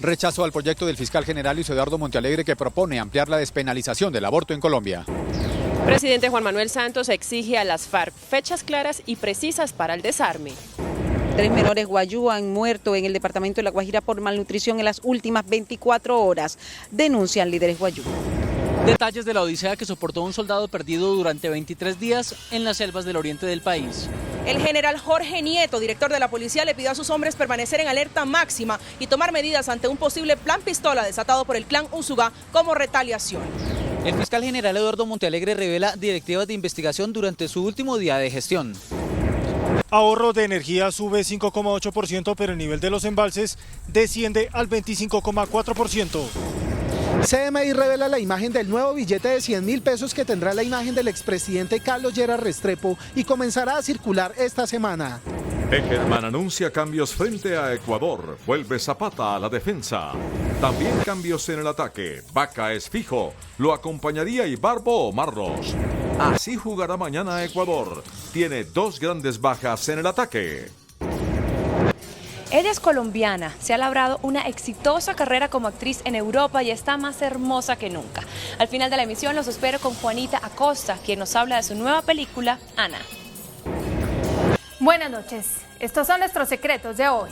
Rechazó al proyecto del fiscal general Luis Eduardo Montealegre que propone ampliar la despenalización del aborto en Colombia. Presidente Juan Manuel Santos exige a las FARC fechas claras y precisas para el desarme. 3 menores guayú han muerto en el departamento de La Guajira por malnutrición en las últimas 24 horas, denuncian líderes guayú. Detalles de la odisea que soportó un soldado perdido durante 23 días en las selvas del oriente del país. El general Jorge Nieto, director de la policía, le pidió a sus hombres permanecer en alerta máxima y tomar medidas ante un posible plan pistola desatado por el clan Usuga como retaliación. El fiscal general Eduardo Montealegre revela directivas de investigación durante su último día de gestión. Ahorro de energía sube 5,8%, pero el nivel de los embalses desciende al 25,4%. CMI revela la imagen del nuevo billete de 100.000 pesos que tendrá la imagen del expresidente Carlos Lleras Restrepo y comenzará a circular esta semana. Eckerman anuncia cambios frente a Ecuador. Vuelve Zapata a la defensa. También cambios en el ataque. Vaca es fijo. Lo acompañaría Ibarbo o Marros. Así jugará mañana Ecuador. Tiene 2 grandes bajas en el ataque. Ella es colombiana, se ha labrado una exitosa carrera como actriz en Europa y está más hermosa que nunca. Al final de la emisión los espero con Juanita Acosta, quien nos habla de su nueva película, Ana. Buenas noches, estos son nuestros secretos de hoy.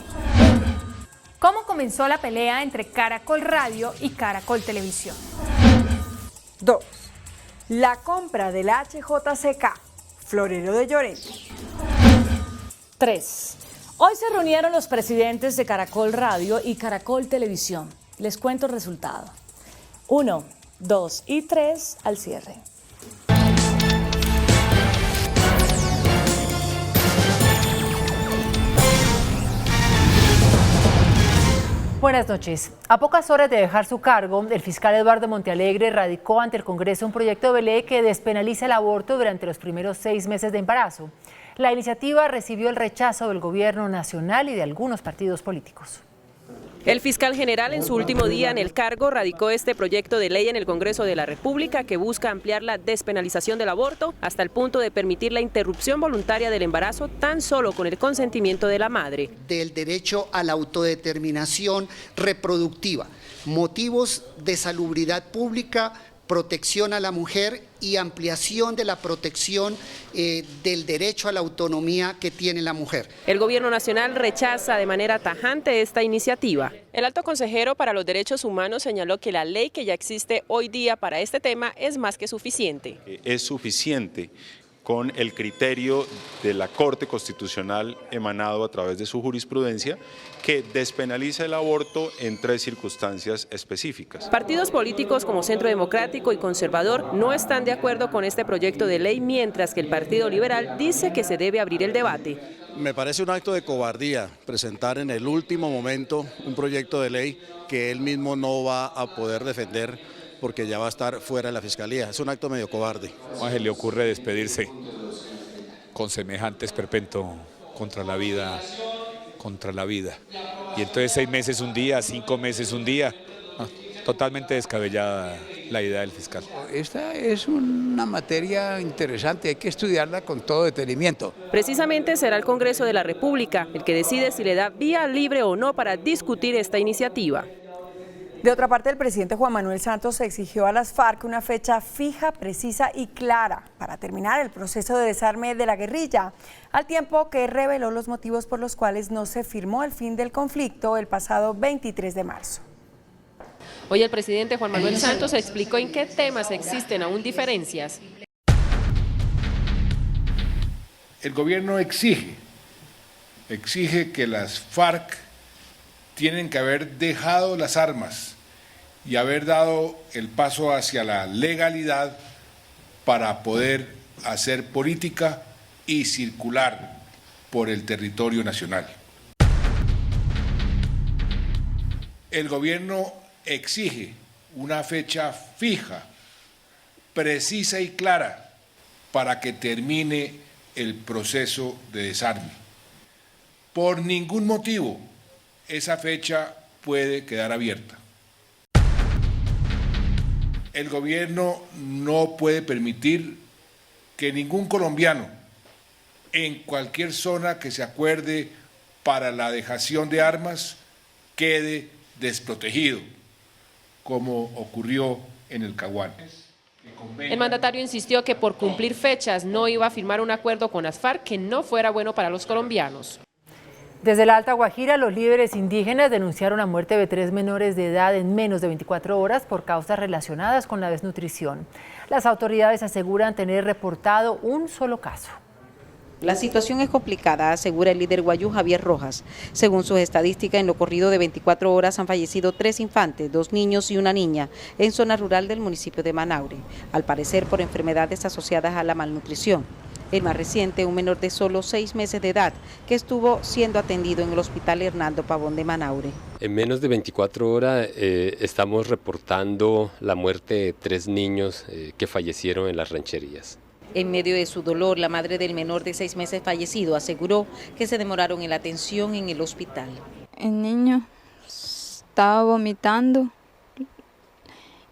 ¿Cómo comenzó la pelea entre Caracol Radio y Caracol Televisión? 2. La compra del HJCK, Florero de Llorente. 3. Hoy se reunieron los presidentes de Caracol Radio y Caracol Televisión. Les cuento el resultado. 1, 2 y 3 al cierre. Buenas noches. A pocas horas de dejar su cargo, el fiscal Eduardo Montealegre radicó ante el Congreso un proyecto de ley que despenaliza el aborto durante los primeros 6 meses de embarazo. La iniciativa recibió el rechazo del gobierno nacional y de algunos partidos políticos. El fiscal general en su último día en el cargo radicó este proyecto de ley en el Congreso de la República que busca ampliar la despenalización del aborto hasta el punto de permitir la interrupción voluntaria del embarazo tan solo con el consentimiento de la madre. Del derecho a la autodeterminación reproductiva, motivos de salubridad pública, protección a la mujer y ampliación de la protección del derecho a la autonomía que tiene la mujer. El gobierno nacional rechaza de manera tajante esta iniciativa. El alto consejero para los derechos humanos señaló que la ley que ya existe hoy día para este tema es más que suficiente. Es suficiente con el criterio de la Corte Constitucional emanado a través de su jurisprudencia que despenaliza el aborto en 3 circunstancias específicas. Partidos políticos como Centro Democrático y Conservador no están de acuerdo con este proyecto de ley, mientras que el Partido Liberal dice que se debe abrir el debate. Me parece un acto de cobardía presentar en el último momento un proyecto de ley que él mismo no va a poder defender porque ya va a estar fuera de la Fiscalía. Es un acto medio cobarde. ¿Cómo se le ocurre despedirse con semejante esperpento contra la vida? Y entonces 6 meses un día, 5 meses un día. Totalmente descabellada la idea del fiscal. Esta es una materia interesante, hay que estudiarla con todo detenimiento. Precisamente será el Congreso de la República el que decide si le da vía libre o no para discutir esta iniciativa. De otra parte, el presidente Juan Manuel Santos exigió a las FARC una fecha fija, precisa y clara para terminar el proceso de desarme de la guerrilla, al tiempo que reveló los motivos por los cuales no se firmó el fin del conflicto el pasado 23 de marzo. Hoy el presidente Juan Manuel Santos explicó en qué temas existen aún diferencias. El gobierno exige que las FARC tienen que haber dejado las armas y haber dado el paso hacia la legalidad para poder hacer política y circular por el territorio nacional. El gobierno exige una fecha fija, precisa y clara para que termine el proceso de desarme. Por ningún motivo esa fecha puede quedar abierta. El gobierno no puede permitir que ningún colombiano en cualquier zona que se acuerde para la dejación de armas quede desprotegido, como ocurrió en el Caguán. El mandatario insistió que por cumplir fechas no iba a firmar un acuerdo con las FARC que no fuera bueno para los colombianos. Desde la Alta Guajira, los líderes indígenas denunciaron la muerte de 3 menores de edad en menos de 24 horas por causas relacionadas con la desnutrición. Las autoridades aseguran tener reportado un solo caso. La situación es complicada, asegura el líder guayú Javier Rojas. Según sus estadísticas, en lo corrido de 24 horas han fallecido 3 infantes, 2 niños y una niña, en zona rural del municipio de Manaure, al parecer por enfermedades asociadas a la malnutrición. El más reciente, un menor de solo 6 meses de edad, que estuvo siendo atendido en el hospital Hernando Pavón de Manaure. En menos de 24 horas estamos reportando la muerte de 3 niños que fallecieron en las rancherías. En medio de su dolor, la madre del menor de 6 meses fallecido aseguró que se demoraron en la atención en el hospital. El niño estaba vomitando,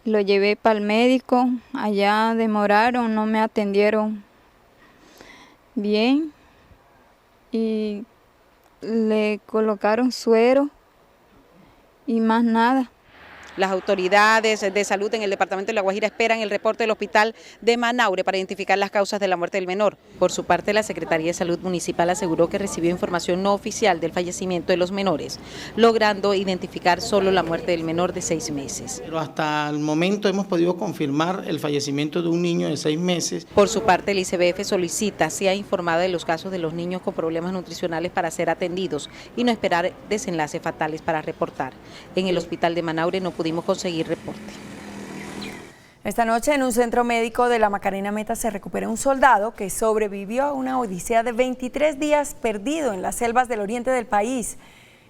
lo llevé para el médico, allá demoraron, no me atendieron bien y le colocaron suero y más nada. Las autoridades de salud en el departamento de La Guajira esperan el reporte del hospital de Manaure para identificar las causas de la muerte del menor. Por su parte, la Secretaría de Salud Municipal aseguró que recibió información no oficial del fallecimiento de los menores, logrando identificar solo la muerte del menor de 6 meses. Pero hasta el momento hemos podido confirmar el fallecimiento de un niño de 6 meses. Por su parte, el ICBF solicita sea informada de los casos de los niños con problemas nutricionales para ser atendidos y no esperar desenlaces fatales para reportar. En el hospital de Manaure no pudimos conseguir reporte. Esta noche en un centro médico de la Macarena Meta se recupera un soldado que sobrevivió a una odisea de 23 días perdido en las selvas del oriente del país.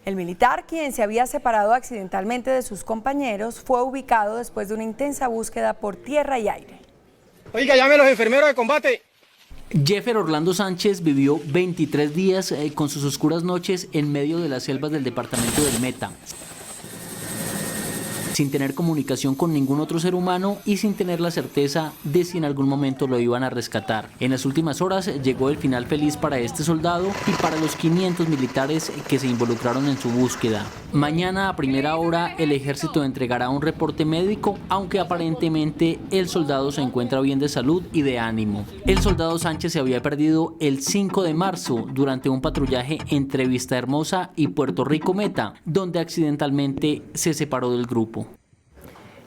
El militar, quien se había separado accidentalmente de sus compañeros, fue ubicado después de una intensa búsqueda por tierra y aire. Oiga, llame a los enfermeros de combate. Jeffer Orlando Sánchez vivió 23 días con sus oscuras noches en medio de las selvas del departamento del Meta, sin tener comunicación con ningún otro ser humano y sin tener la certeza de si en algún momento lo iban a rescatar. En las últimas horas llegó el final feliz para este soldado y para los 500 militares que se involucraron en su búsqueda. Mañana a primera hora el ejército entregará un reporte médico, aunque aparentemente el soldado se encuentra bien de salud y de ánimo. El soldado Sánchez se había perdido el 5 de marzo durante un patrullaje entre Vista Hermosa y Puerto Rico Meta, donde accidentalmente se separó del grupo.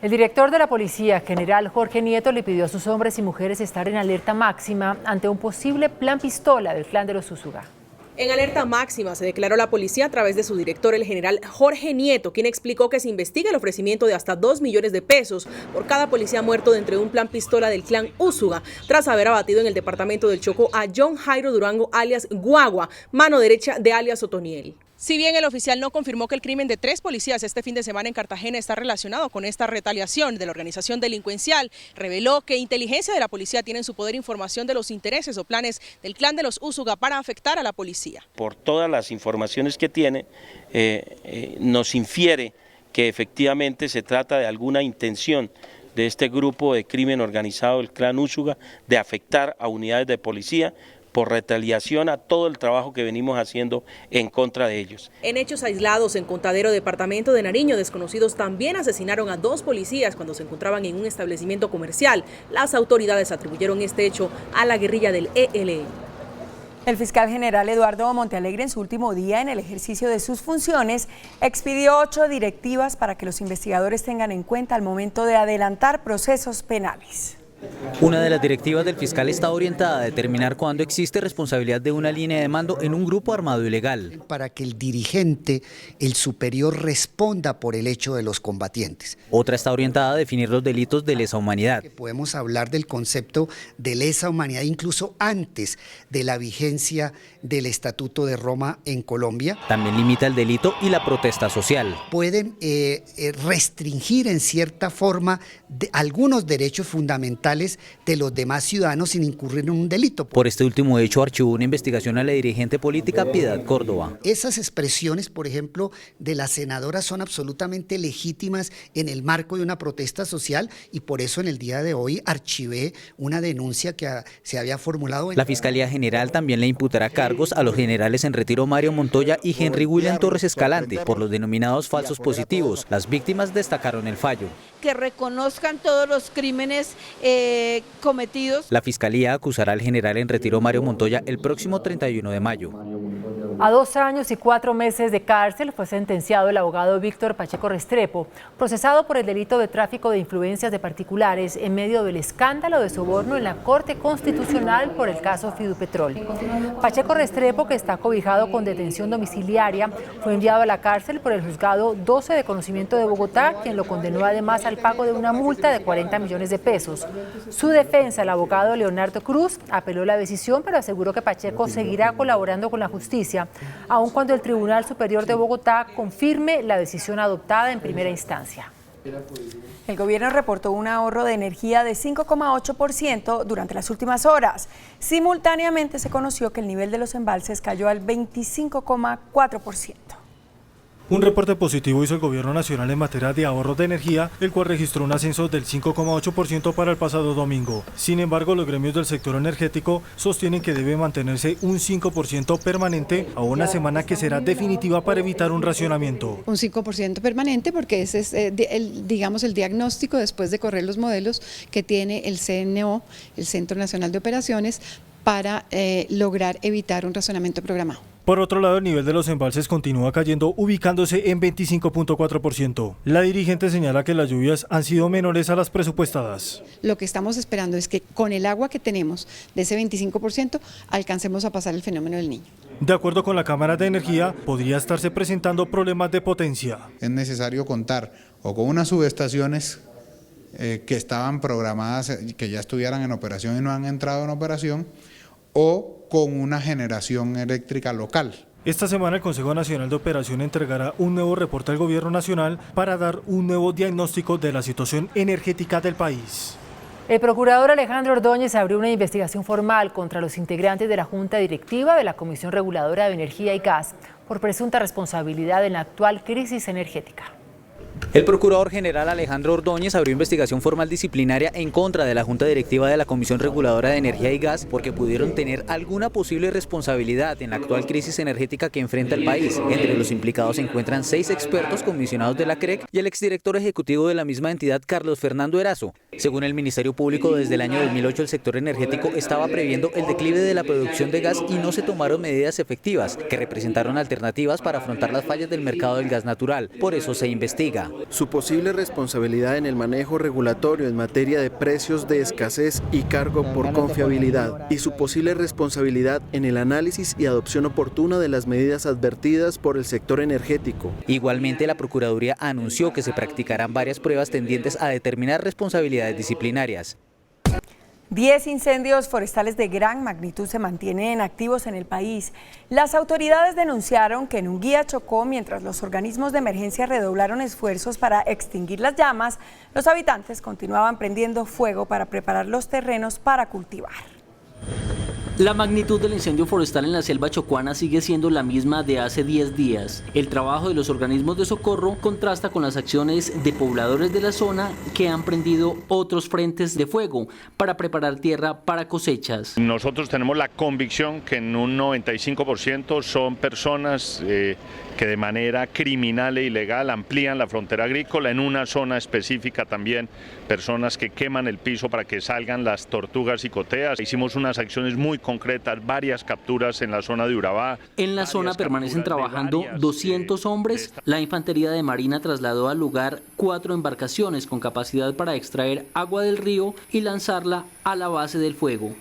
El director de la Policía, general Jorge Nieto, le pidió a sus hombres y mujeres estar en alerta máxima ante un posible plan pistola del clan de los Úsuga. En alerta máxima se declaró la policía a través de su director, el general Jorge Nieto, quien explicó que se investiga el ofrecimiento de hasta 2 millones de pesos por cada policía muerto dentro de un plan pistola del clan Úsuga, tras haber abatido en el departamento del Chocó a John Jairo Durango, alias Guagua, mano derecha de alias Otoniel. Si bien el oficial no confirmó que el crimen de 3 policías este fin de semana en Cartagena está relacionado con esta retaliación de la organización delincuencial, reveló que inteligencia de la policía tiene en su poder información de los intereses o planes del clan de los Úsuga para afectar a la policía. Por todas las informaciones que tiene, nos infiere que efectivamente se trata de alguna intención de este grupo de crimen organizado del clan Úsuga de afectar a unidades de policía por retaliación a todo el trabajo que venimos haciendo en contra de ellos. En hechos aislados en Contadero, departamento de Nariño, desconocidos también asesinaron a 2 policías cuando se encontraban en un establecimiento comercial. Las autoridades atribuyeron este hecho a la guerrilla del ELN. El fiscal general Eduardo Montealegre, en su último día en el ejercicio de sus funciones, expidió 8 directivas para que los investigadores tengan en cuenta al momento de adelantar procesos penales. Una de las directivas del fiscal está orientada a determinar cuándo existe responsabilidad de una línea de mando en un grupo armado ilegal. Para que el dirigente, el superior, responda por el hecho de los combatientes. Otra está orientada a definir los delitos de lesa humanidad. Podemos hablar del concepto de lesa humanidad incluso antes de la vigencia del Estatuto de Roma en Colombia. También limita el delito y la protesta social. Pueden restringir en cierta forma algunos derechos fundamentales ambientales de los demás ciudadanos sin incurrir en un delito. Por este último hecho archivó una investigación a la dirigente política Piedad Córdoba. Esas expresiones, por ejemplo, de la senadora son absolutamente legítimas en el marco de una protesta social y por eso en el día de hoy archivé una denuncia que se había formulado. La Fiscalía General también le imputará cargos a los generales en retiro Mario Montoya y Henry William Torres Escalante por los denominados falsos positivos. Las víctimas destacaron el fallo. Que reconozcan todos los crímenes cometidos. La Fiscalía acusará al general en retiro Mario Montoya el próximo 31 de mayo. A 2 años y 4 meses de cárcel fue sentenciado el abogado Víctor Pacheco Restrepo, procesado por el delito de tráfico de influencias de particulares en medio del escándalo de soborno en la Corte Constitucional por el caso Fidupetrol. Pacheco Restrepo, que está cobijado con detención domiciliaria, fue enviado a la cárcel por el juzgado 12 de conocimiento de Bogotá, quien lo condenó además al pago de una multa de 40 millones de pesos. Su defensa, el abogado Leonardo Cruz, apeló la decisión, pero aseguró que Pacheco seguirá colaborando con la justicia, aun cuando el Tribunal Superior de Bogotá confirme la decisión adoptada en primera instancia. El gobierno reportó un ahorro de energía de 5,8% durante las últimas horas. Simultáneamente se conoció que el nivel de los embalses cayó al 25,4%. Un reporte positivo hizo el Gobierno Nacional en materia de ahorro de energía, el cual registró un ascenso del 5,8% para el pasado domingo. Sin embargo, los gremios del sector energético sostienen que debe mantenerse un 5% permanente a una semana que será definitiva para evitar un racionamiento. Un 5% permanente porque ese es, el diagnóstico después de correr los modelos que tiene el CNO, el Centro Nacional de Operaciones, para lograr evitar un racionamiento programado. Por otro lado, el nivel de los embalses continúa cayendo, ubicándose en 25,4%. La dirigente señala que las lluvias han sido menores a las presupuestadas. Lo que estamos esperando es que con el agua que tenemos de ese 25% alcancemos a pasar el fenómeno del Niño. De acuerdo con la Cámara de Energía, podría estarse presentando problemas de potencia. Es necesario contar o con unas subestaciones que estaban programadas, que ya estuvieran en operación y no han entrado en operación, o con una generación eléctrica local. Esta semana el Consejo Nacional de Operación entregará un nuevo reporte al Gobierno Nacional para dar un nuevo diagnóstico de la situación energética del país. El procurador Alejandro Ordóñez abrió una investigación formal contra los integrantes de la Junta Directiva de la Comisión Reguladora de Energía y Gas por presunta responsabilidad en la actual crisis energética. El Procurador General Alejandro Ordóñez abrió investigación formal disciplinaria en contra de la Junta Directiva de la Comisión Reguladora de Energía y Gas porque pudieron tener alguna posible responsabilidad en la actual crisis energética que enfrenta el país. Entre los implicados se encuentran 6 expertos comisionados de la CREC y el exdirector ejecutivo de la misma entidad, Carlos Fernando Erazo. Según el Ministerio Público, desde el año 2008 el sector energético estaba previendo el declive de la producción de gas y no se tomaron medidas efectivas que representaron alternativas para afrontar las fallas del mercado del gas natural. Por eso se investiga. Su posible responsabilidad en el manejo regulatorio en materia de precios de escasez y cargo por confiabilidad y su posible responsabilidad en el análisis y adopción oportuna de las medidas advertidas por el sector energético. Igualmente, la Procuraduría anunció que se practicarán varias pruebas tendientes a determinar responsabilidades disciplinarias. 10 incendios forestales de gran magnitud se mantienen activos en el país. Las autoridades denunciaron que en Unguía, Chocó, mientras los organismos de emergencia redoblaron esfuerzos para extinguir las llamas, los habitantes continuaban prendiendo fuego para preparar los terrenos para cultivar. La magnitud del incendio forestal en la selva chocuana sigue siendo la misma de hace 10 días. El trabajo de los organismos de socorro contrasta con las acciones de pobladores de la zona que han prendido otros frentes de fuego para preparar tierra para cosechas. Nosotros tenemos la convicción que en un 95% son personas que de manera criminal e ilegal amplían la frontera agrícola, en una zona específica también personas que queman el piso para que salgan las tortugas y coteas. Hicimos unas acciones muy concretas, varias capturas en la zona de Urabá. En la zona permanecen trabajando 200 hombres. La Infantería de Marina trasladó al lugar 4 embarcaciones con capacidad para extraer agua del río y lanzarla a la base del fuego.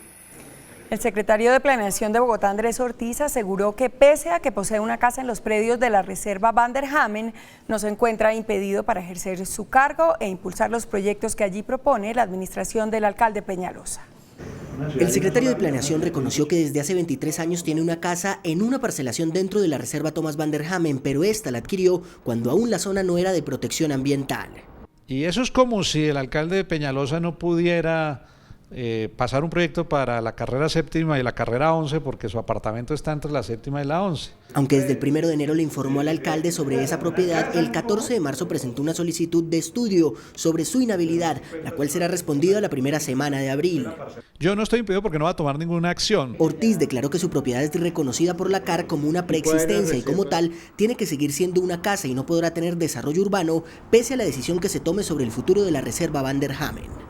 El secretario de Planeación de Bogotá, Andrés Ortiz, aseguró que pese a que posee una casa en los predios de la Reserva Van der Hamen, no se encuentra impedido para ejercer su cargo e impulsar los proyectos que allí propone la administración del alcalde Peñalosa. El secretario de Planeación reconoció que desde hace 23 años tiene una casa en una parcelación dentro de la Reserva Thomas Van der Hamen, pero esta la adquirió cuando aún la zona no era de protección ambiental. Y eso es como si el alcalde de Peñalosa no pudiera pasar un proyecto para la carrera séptima y la carrera 11 porque su apartamento está entre la séptima y la 11. Aunque desde el 1 de enero le informó al alcalde sobre esa propiedad, el 14 de marzo presentó una solicitud de estudio sobre su inhabilidad, la cual será respondida la primera semana de abril. Yo no estoy impedido porque no va a tomar ninguna acción. Ortiz declaró que su propiedad es reconocida por la CAR como una preexistencia y como tal tiene que seguir siendo una casa y no podrá tener desarrollo urbano pese a la decisión que se tome sobre el futuro de la reserva Van der Hamen.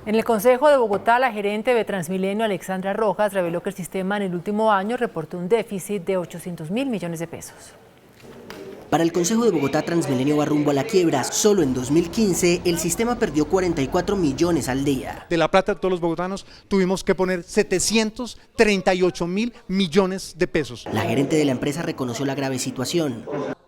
En el Consejo de Bogotá, la gerente de Transmilenio, Alexandra Rojas, reveló que el sistema en el último año reportó un déficit de 800.000 millones de pesos. Para el Consejo de Bogotá, Transmilenio va rumbo a la quiebra. Solo en 2015, el sistema perdió 44 millones al día. De la plata de todos los bogotanos, tuvimos que poner 738.000 millones de pesos. La gerente de la empresa reconoció la grave situación.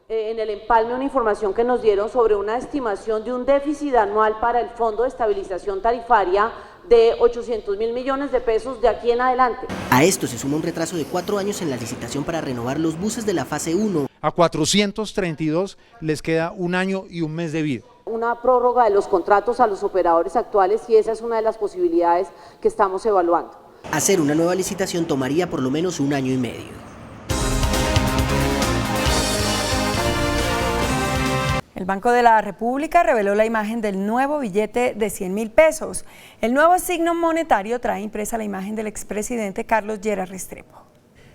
En el empalme una información que nos dieron sobre una estimación de un déficit anual para el Fondo de Estabilización Tarifaria de 800.000 millones de pesos de aquí en adelante. A esto se suma un retraso de 4 años en la licitación para renovar los buses de la fase 1. A 432 les queda 1 año y 1 mes de vida. Una prórroga de los contratos a los operadores actuales y esa es una de las posibilidades que estamos evaluando. Hacer una nueva licitación tomaría por lo menos 1 año y medio. El Banco de la República reveló la imagen del nuevo billete de 100.000 pesos. El nuevo signo monetario trae impresa la imagen del expresidente Carlos Lleras Restrepo.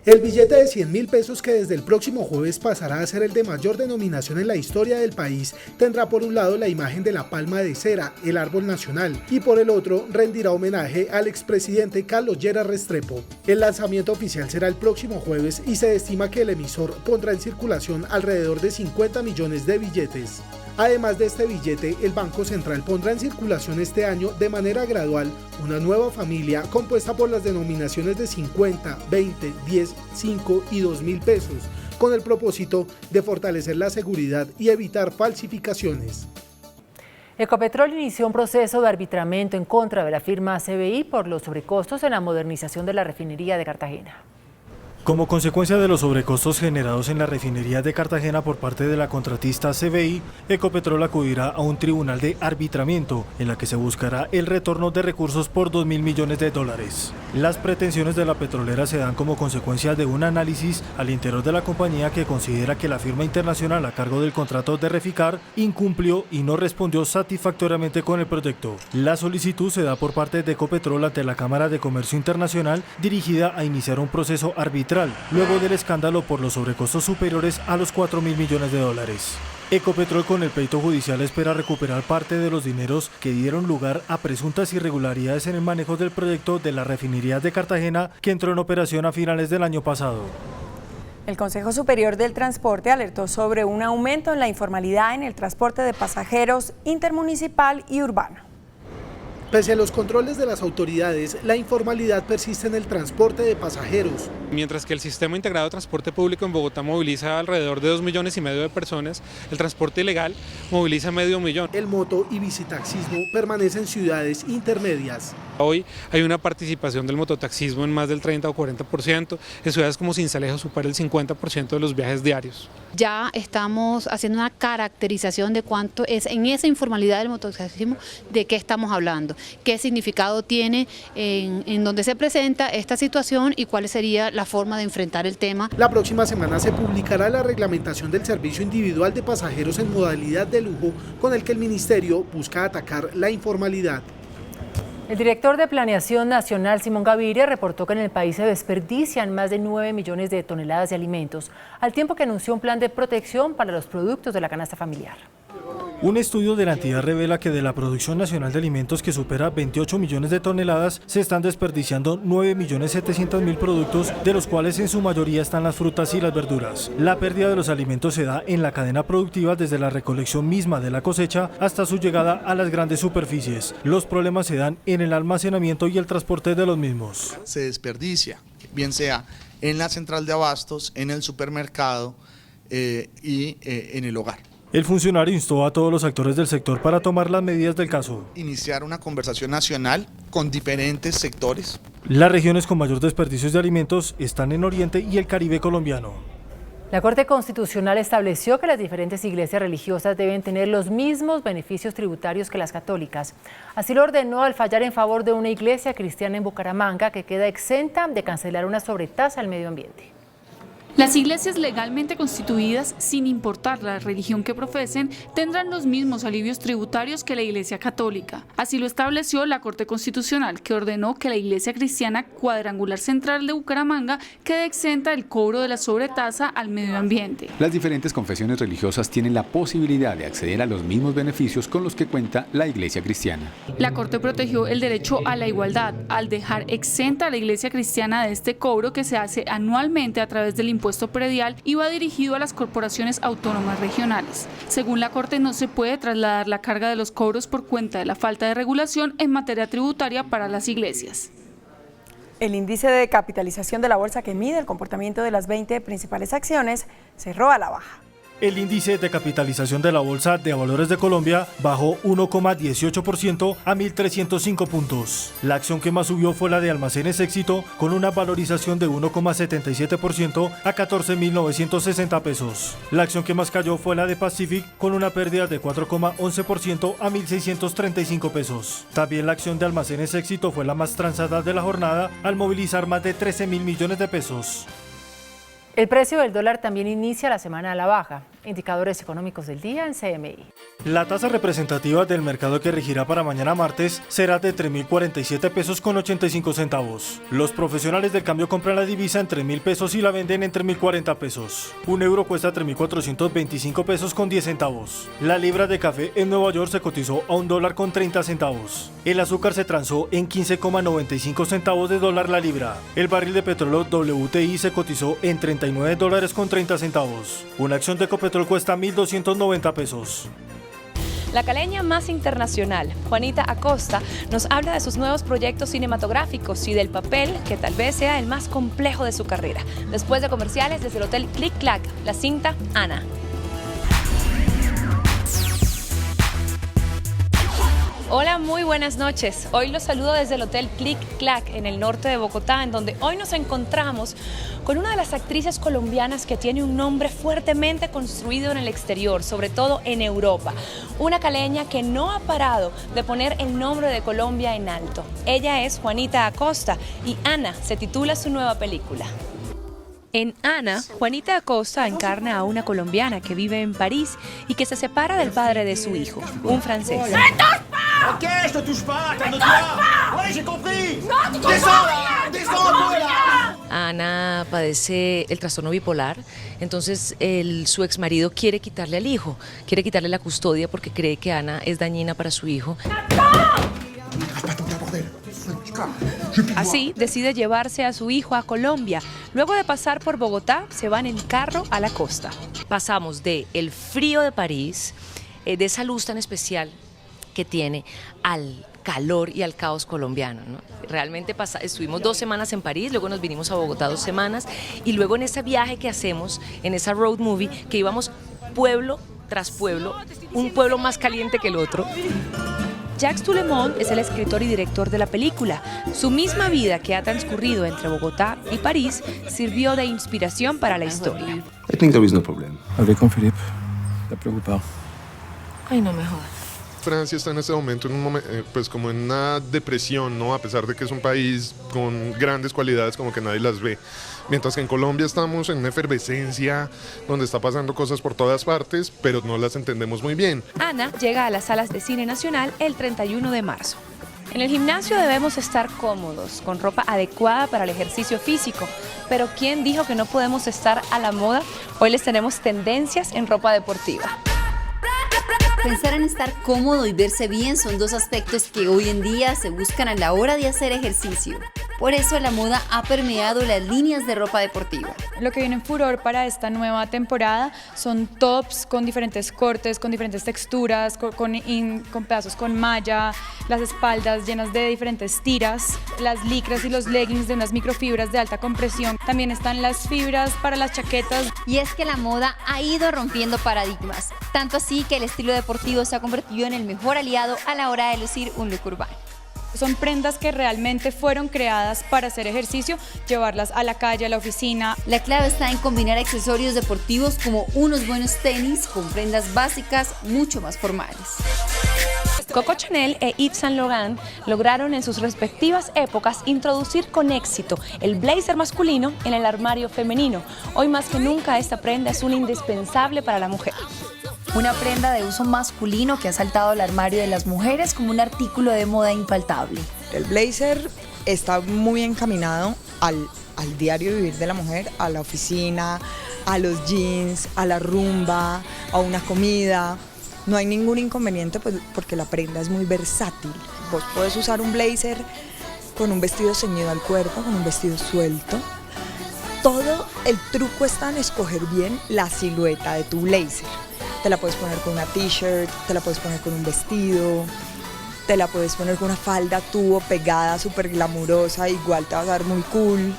El billete de 100.000 pesos, que desde el próximo jueves pasará a ser el de mayor denominación en la historia del país, tendrá por un lado la imagen de la palma de cera, el árbol nacional, y por el otro rendirá homenaje al expresidente Carlos Lleras Restrepo. El lanzamiento oficial será el próximo jueves y se estima que el emisor pondrá en circulación alrededor de 50 millones de billetes. Además de este billete, el Banco Central pondrá en circulación este año de manera gradual una nueva familia compuesta por las denominaciones de 50, 20, 10, 5 y 2.000 pesos, con el propósito de fortalecer la seguridad y evitar falsificaciones. Ecopetrol inició un proceso de arbitramiento en contra de la firma CBI por los sobrecostos en la modernización de la refinería de Cartagena. Como consecuencia de los sobrecostos generados en la refinería de Cartagena por parte de la contratista CBI, Ecopetrol acudirá a un tribunal de arbitramiento en la que se buscará el retorno de recursos por $2.000 millones. Las pretensiones de la petrolera se dan como consecuencia de un análisis al interior de la compañía que considera que la firma internacional a cargo del contrato de Reficar incumplió y no respondió satisfactoriamente con el proyecto. La solicitud se da por parte de Ecopetrol ante la Cámara de Comercio Internacional, dirigida a iniciar un proceso arbitral luego del escándalo por los sobrecostos superiores a los $4.000 millones. Ecopetrol con el pleito judicial espera recuperar parte de los dineros que dieron lugar a presuntas irregularidades en el manejo del proyecto de la refinería de Cartagena, que entró en operación a finales del año pasado. El Consejo Superior del Transporte alertó sobre un aumento en la informalidad en el transporte de pasajeros intermunicipal y urbano. Pese a los controles de las autoridades, la informalidad persiste en el transporte de pasajeros. Mientras que el Sistema Integrado de Transporte Público en Bogotá moviliza alrededor de 2,5 millones de personas, el transporte ilegal moviliza 500,000. El moto y bicitaxismo permanecen en ciudades intermedias. Hoy hay una participación del mototaxismo en más del 30 o 40%, en ciudades como Sincelejo supera el 50% de los viajes diarios. Ya estamos haciendo una caracterización de cuánto es en esa informalidad del mototaxismo, de qué estamos hablando, qué significado tiene en donde se presenta esta situación y cuál sería la forma de enfrentar el tema. La próxima semana se publicará la reglamentación del servicio individual de pasajeros en modalidad de lujo, con el que el ministerio busca atacar la informalidad. El director de Planeación Nacional, Simón Gaviria, reportó que en el país se desperdician más de 9 millones de toneladas de alimentos, al tiempo que anunció un plan de protección para los productos de la canasta familiar. Un estudio de la entidad revela que de la producción nacional de alimentos, que supera 28 millones de toneladas, se están desperdiciando 9.700.000 productos, de los cuales en su mayoría están las frutas y las verduras. La pérdida de los alimentos se da en la cadena productiva, desde la recolección misma de la cosecha hasta su llegada a las grandes superficies. Los problemas se dan en el almacenamiento y el transporte de los mismos. Se desperdicia, bien sea en la central de abastos, en el supermercado y en el hogar. El funcionario instó a todos los actores del sector para tomar las medidas del caso. Iniciar una conversación nacional con diferentes sectores. Las regiones con mayor desperdicios de alimentos están en Oriente y el Caribe colombiano. La Corte Constitucional estableció que las diferentes iglesias religiosas deben tener los mismos beneficios tributarios que las católicas. Así lo ordenó al fallar en favor de una iglesia cristiana en Bucaramanga que queda exenta de cancelar una sobretasa al medio ambiente. Las iglesias legalmente constituidas, sin importar la religión que profesen, tendrán los mismos alivios tributarios que la Iglesia Católica. Así lo estableció la Corte Constitucional, que ordenó que la Iglesia Cristiana Cuadrangular Central de Bucaramanga quede exenta del cobro de la sobretasa al medio ambiente. Las diferentes confesiones religiosas tienen la posibilidad de acceder a los mismos beneficios con los que cuenta la Iglesia Cristiana. La Corte protegió el derecho a la igualdad al dejar exenta a la Iglesia Cristiana de este cobro que se hace anualmente a través del impuesto predial y va dirigido a las corporaciones autónomas regionales. Según la Corte, no se puede trasladar la carga de los cobros por cuenta de la falta de regulación en materia tributaria para las iglesias. El índice de capitalización de la bolsa, que mide el comportamiento de las 20 principales acciones, cerró a la baja. El índice de capitalización de la Bolsa de Valores de Colombia bajó 1,18% a 1.305 puntos. La acción que más subió fue la de Almacenes Éxito, con una valorización de 1,77% a 14.960 pesos. La acción que más cayó fue la de Pacific, con una pérdida de 4,11% a 1.635 pesos. También la acción de Almacenes Éxito fue la más transada de la jornada, al movilizar más de 13.000 millones de pesos. El precio del dólar también inicia la semana a la baja. Indicadores económicos del día en CMI. La tasa representativa del mercado que regirá para mañana martes será de 3.047 pesos con 85 centavos. Los profesionales del cambio compran la divisa en 3.000 pesos y la venden en 3.040 pesos. Un euro cuesta 3.425 pesos con 10 centavos. La libra de café en Nueva York se cotizó a $1 con 30 centavos. El azúcar se transó en 15,95 centavos de dólar la libra. El barril de petróleo WTI se cotizó en $39 con 30 centavos. Una acción de Ecopetrol cuesta 1.290 pesos. La caleña más internacional, Juanita Acosta, nos habla de sus nuevos proyectos cinematográficos y del papel que tal vez sea el más complejo de su carrera. Después de comerciales, desde el Hotel Click Clack, la cinta Ana. Hola, muy buenas noches. Hoy los saludo desde el Hotel Click Clack en el norte de Bogotá, en donde hoy nos encontramos con una de las actrices colombianas que tiene un nombre fuertemente construido en el exterior, sobre todo en Europa. Una caleña que no ha parado de poner el nombre de Colombia en alto. Ella es Juanita Acosta y Ana se titula su nueva película. En Ana, Juanita Acosta encarna a una colombiana que vive en París y que se separa del padre de su hijo, un francés. Ok, je te touche pas, calme-toi. Ouais, j'ai compris. Ana padece el trastorno bipolar, entonces su ex marido quiere quitarle al hijo, quiere quitarle la custodia porque cree que Ana es dañina para su hijo. Así decide llevarse a su hijo a Colombia. Luego de pasar por Bogotá, se van en carro a la costa. Pasamos de el frío de París, de esa luz tan especial que tiene, al calor y al caos colombiano, ¿no? Realmente estuvimos 2 semanas en París, luego nos vinimos a Bogotá 2 semanas y luego en ese viaje que hacemos, en esa road movie, que íbamos pueblo tras pueblo, un pueblo más caliente que el otro. Jacques Toulemont es el escritor y director de la película. Su misma vida que ha transcurrido entre Bogotá y París sirvió de inspiración para la historia. I think there is no problem. Hablé con Philippe. Está preocupado. Ay, no me jodas. Francia está en este momento pues como en una depresión, ¿no? A pesar de que es un país con grandes cualidades, como que nadie las ve. Mientras que en Colombia estamos en una efervescencia donde está pasando cosas por todas partes, pero no las entendemos muy bien. Ana llega a las salas de cine nacional el 31 de marzo. En el gimnasio debemos estar cómodos, con ropa adecuada para el ejercicio físico. Pero ¿quién dijo que no podemos estar a la moda? Hoy les tenemos tendencias en ropa deportiva. Pensar en estar cómodo y verse bien son 2 aspectos que hoy en día se buscan a la hora de hacer ejercicio. Por eso la moda ha permeado las líneas de ropa deportiva. Lo que viene en furor para esta nueva temporada son tops con diferentes cortes, con diferentes texturas, con pedazos con malla, las espaldas llenas de diferentes tiras, las licras y los leggings de unas microfibras de alta compresión. También están las fibras para las chaquetas. Y es que la moda ha ido rompiendo paradigmas, tanto así que el estilo deportivo se ha convertido en el mejor aliado a la hora de lucir un look urbano. Son prendas que realmente fueron creadas para hacer ejercicio, llevarlas a la calle, a la oficina. La clave está en combinar accesorios deportivos como unos buenos tenis con prendas básicas mucho más formales. Coco Chanel e Yves Saint Laurent lograron en sus respectivas épocas introducir con éxito el blazer masculino en el armario femenino. Hoy más que nunca esta prenda es un indispensable para la mujer. Una prenda de uso masculino que ha saltado al armario de las mujeres como un artículo de moda infaltable. El blazer está muy encaminado al diario vivir de la mujer, a la oficina, a los jeans, a la rumba, a una comida. No hay ningún inconveniente pues, porque la prenda es muy versátil. Vos podés usar un blazer con un vestido ceñido al cuerpo, con un vestido suelto. Todo el truco está en escoger bien la silueta de tu blazer. Te la puedes poner con una t-shirt, te la puedes poner con un vestido, te la puedes poner con una falda tubo pegada, súper glamurosa, igual te vas a ver muy cool.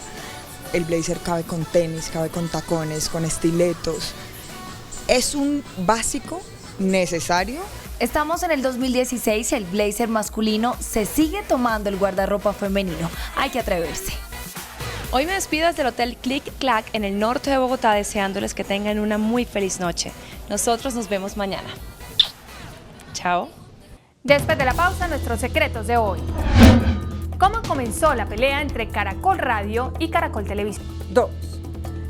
El blazer cabe con tenis, cabe con tacones, con estiletos. Es un básico necesario. Estamos en el 2016 y el blazer masculino se sigue tomando el guardarropa femenino. Hay que atreverse. Hoy me despido desde el Hotel Click Clack en el norte de Bogotá, deseándoles que tengan una muy feliz noche. Nosotros nos vemos mañana. Chao. Después de la pausa, nuestros secretos de hoy. ¿Cómo comenzó la pelea entre Caracol Radio y Caracol Televisión? 2.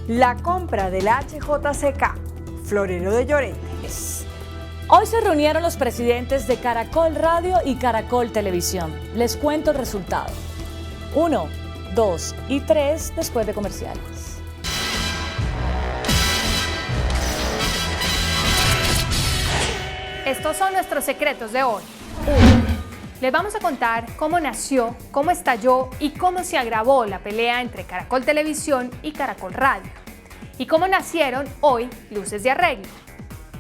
La compra del HJCK, Florero de Llorentes. Hoy se reunieron los presidentes de Caracol Radio y Caracol Televisión. Les cuento el resultado. 1, 2 y 3 después de comerciales. Estos son nuestros secretos de hoy. 1. Les vamos a contar cómo nació, cómo estalló y cómo se agravó la pelea entre Caracol Televisión y Caracol Radio. Y cómo nacieron hoy Luces de Arreglo.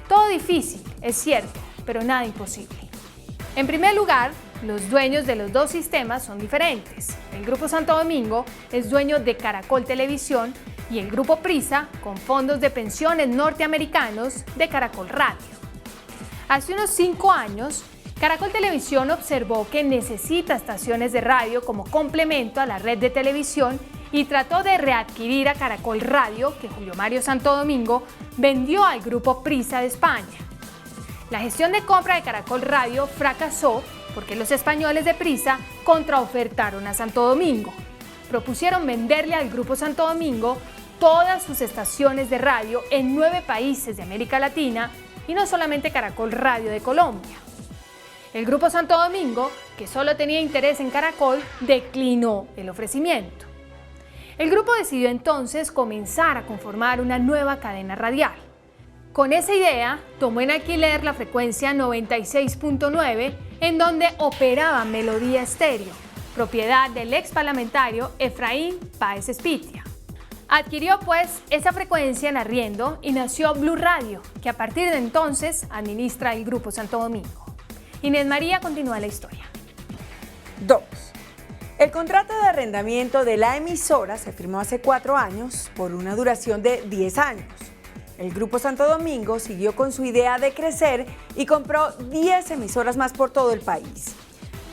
Todo difícil, es cierto, pero nada imposible. En primer lugar, los dueños de los dos sistemas son diferentes. El Grupo Santo Domingo es dueño de Caracol Televisión y el Grupo Prisa, con fondos de pensiones norteamericanos, de Caracol Radio. Hace unos 5 años, Caracol Televisión observó que necesita estaciones de radio como complemento a la red de televisión y trató de readquirir a Caracol Radio, que Julio Mario Santo Domingo vendió al Grupo Prisa de España. La gestión de compra de Caracol Radio fracasó porque los españoles de Prisa contraofertaron a Santo Domingo. Propusieron venderle al Grupo Santo Domingo todas sus estaciones de radio en 9 países de América Latina y no solamente Caracol Radio de Colombia. El Grupo Santo Domingo, que solo tenía interés en Caracol, declinó el ofrecimiento. El grupo decidió entonces comenzar a conformar una nueva cadena radial. Con esa idea, tomó en alquiler la frecuencia 96.9, en donde operaba Melodía Estéreo, propiedad del ex parlamentario Efraín Páez Espitia. Adquirió pues esa frecuencia en arriendo y nació Blue Radio, que a partir de entonces administra el Grupo Santo Domingo. Inés María continúa la historia. 2. El contrato de arrendamiento de la emisora se firmó hace 4 años por una duración de 10 años. El Grupo Santo Domingo siguió con su idea de crecer y compró 10 emisoras más por todo el país.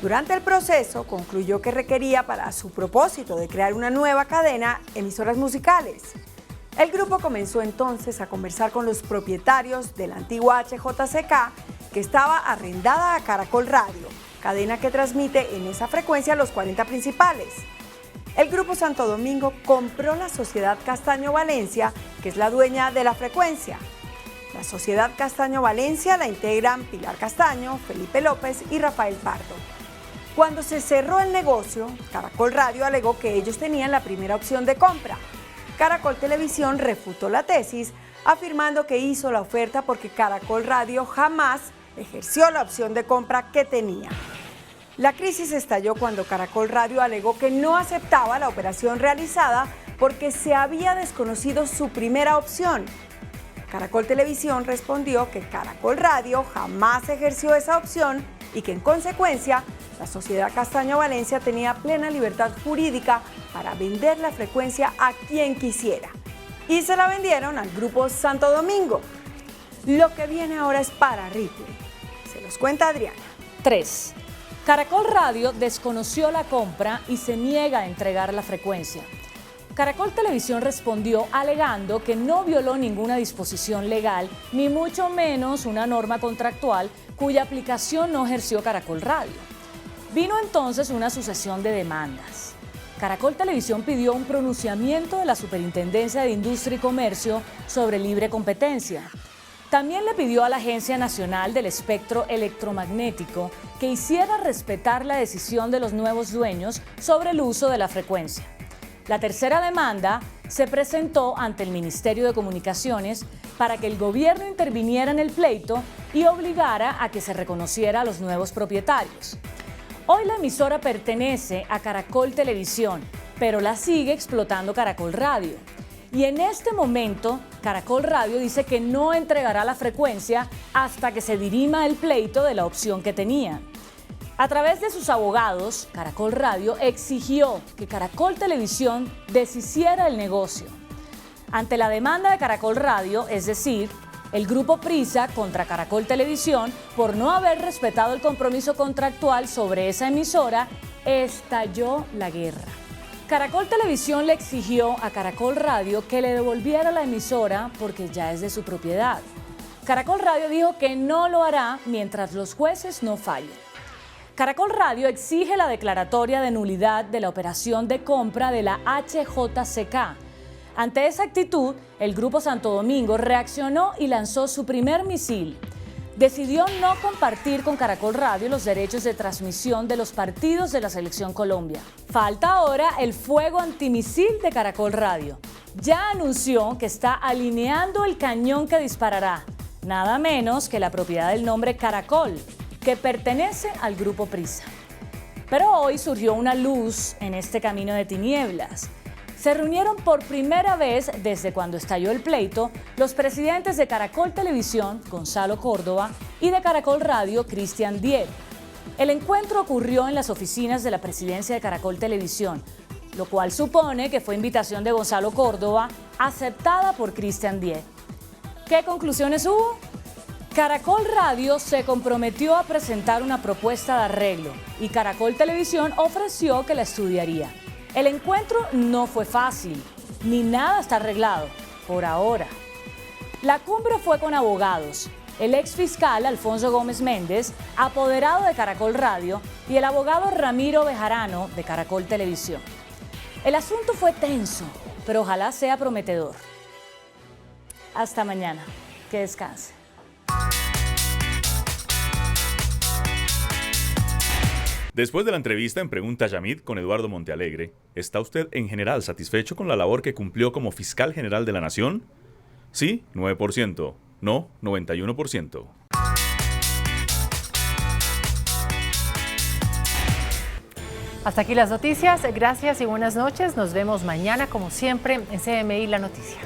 Durante el proceso concluyó que requería para su propósito de crear una nueva cadena emisoras musicales. El grupo comenzó entonces a conversar con los propietarios de la antigua HJCK, que estaba arrendada a Caracol Radio, cadena que transmite en esa frecuencia los 40 principales. El Grupo Santo Domingo compró la Sociedad Castaño Valencia, que es la dueña de la frecuencia. La Sociedad Castaño Valencia la integran Pilar Castaño, Felipe López y Rafael Pardo. Cuando se cerró el negocio, Caracol Radio alegó que ellos tenían la primera opción de compra. Caracol Televisión refutó la tesis, afirmando que hizo la oferta porque Caracol Radio jamás ejerció la opción de compra que tenía. La crisis estalló cuando Caracol Radio alegó que no aceptaba la operación realizada porque se había desconocido su primera opción. Caracol Televisión respondió que Caracol Radio jamás ejerció esa opción y que en consecuencia la Sociedad Castaño Valencia tenía plena libertad jurídica para vender la frecuencia a quien quisiera. Y se la vendieron al Grupo Santo Domingo. Lo que viene ahora es para Ripley. Se los cuenta Adriana. 3. Caracol Radio desconoció la compra y se niega a entregar la frecuencia. Caracol Televisión respondió alegando que no violó ninguna disposición legal, ni mucho menos una norma contractual cuya aplicación no ejerció Caracol Radio. Vino entonces una sucesión de demandas. Caracol Televisión pidió un pronunciamiento de la Superintendencia de Industria y Comercio sobre libre competencia. También le pidió a la Agencia Nacional del Espectro Electromagnético que hiciera respetar la decisión de los nuevos dueños sobre el uso de la frecuencia. La tercera demanda se presentó ante el Ministerio de Comunicaciones para que el gobierno interviniera en el pleito y obligara a que se reconociera a los nuevos propietarios. Hoy la emisora pertenece a Caracol Televisión, pero la sigue explotando Caracol Radio. Y en este momento, Caracol Radio dice que no entregará la frecuencia hasta que se dirima el pleito de la opción que tenía. A través de sus abogados, Caracol Radio exigió que Caracol Televisión deshiciera el negocio. Ante la demanda de Caracol Radio, es decir, el Grupo Prisa contra Caracol Televisión, por no haber respetado el compromiso contractual sobre esa emisora, estalló la guerra. Caracol Televisión le exigió a Caracol Radio que le devolviera la emisora porque ya es de su propiedad. Caracol Radio dijo que no lo hará mientras los jueces no fallen. Caracol Radio exige la declaratoria de nulidad de la operación de compra de la HJCK. Ante esa actitud, el Grupo Santo Domingo reaccionó y lanzó su primer misil. Decidió no compartir con Caracol Radio los derechos de transmisión de los partidos de la Selección Colombia. Falta ahora el fuego antimisil de Caracol Radio. Ya anunció que está alineando el cañón que disparará, nada menos que la propiedad del nombre Caracol, que pertenece al Grupo Prisa. Pero hoy surgió una luz en este camino de tinieblas. Se reunieron por primera vez desde cuando estalló el pleito los presidentes de Caracol Televisión, Gonzalo Córdoba, y de Caracol Radio, Cristian Dier. El encuentro ocurrió en las oficinas de la presidencia de Caracol Televisión, lo cual supone que fue invitación de Gonzalo Córdoba, aceptada por Cristian Dier. ¿Qué conclusiones hubo? Caracol Radio se comprometió a presentar una propuesta de arreglo y Caracol Televisión ofreció que la estudiaría. El encuentro no fue fácil, ni nada está arreglado, por ahora. La cumbre fue con abogados, el ex fiscal Alfonso Gómez Méndez, apoderado de Caracol Radio, y el abogado Ramiro Bejarano de Caracol Televisión. El asunto fue tenso, pero ojalá sea prometedor. Hasta mañana. Que descanse. Después de la entrevista en Pregunta Yamid con Eduardo Montealegre, ¿está usted en general satisfecho con la labor que cumplió como fiscal general de la Nación? Sí, 9%. No, 91%. Hasta aquí las noticias. Gracias y buenas noches. Nos vemos mañana, como siempre, en CMI La Noticia.